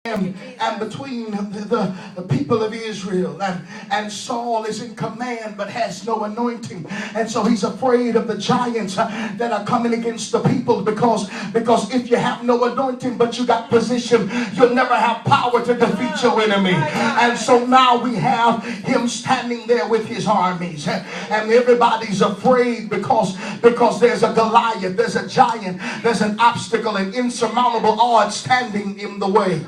and between the people of Israel, and Saul is in command but has no anointing, and so he's afraid of the giants that are coming against the people, because if you have no anointing but you got position, you'll never have power to defeat your enemy. And so now we have him standing there with his armies, and everybody's afraid because there's a Goliath, there's a giant, there's an obstacle, an insurmountable odds standing in the way.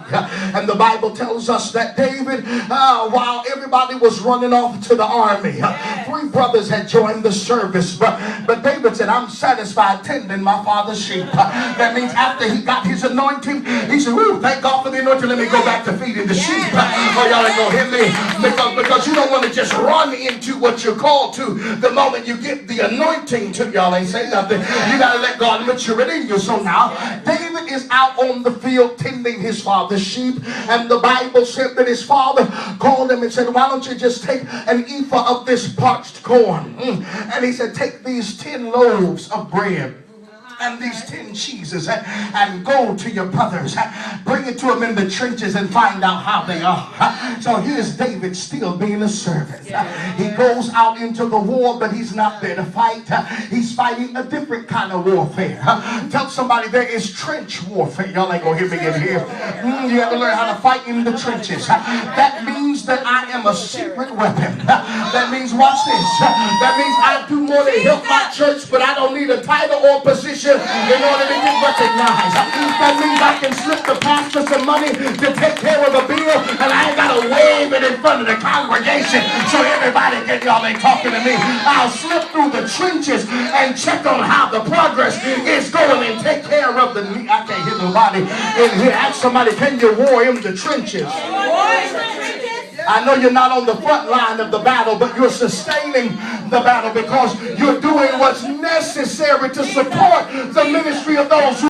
And the Bible tells us that David, while everybody was running off to the army, 3 brothers had joined the service, but David said, I'm satisfied tending my father's sheep. That means after he got his anointing, he said, woo, thank God for the anointing, let me go back to feeding the sheep. Oh, y'all ain't gonna hear me, because you don't want to just run into what you're called to the moment you get the anointing to. Y'all ain't saying nothing. You gotta let God mature it in you. So now David is out on the field tending his father's sheep, and the Bible said that his father called him and said, why don't you just take an ephah of this parched corn? And he said, take these 10 loaves of bread and these 10 cheeses and go to your brothers, bring it to them in the trenches and find out how they are. So here's David still being a servant. He goes out into the war, but he's not there to fight. He's fighting a different kind of warfare. Tell somebody there is trench warfare. Y'all ain't gonna hear me in here. You have to learn how to fight in the trenches. That means that I am a secret weapon. That means, watch this, that means I do more than help my church, but I don't need a title or position in order to get recognized. That means I can slip the pastor some money to take care of a bill, and I ain't got to wave it in front of the congregation so everybody can, y'all ain't talking to me. I'll slip through the trenches and check on how the progress is going and take care of the need. I can't hear nobody in here. Ask somebody, can you war in the trenches? I know you're not on the front line of the battle, but you're sustaining the battle because you're doing what's necessary to support the ministry of those who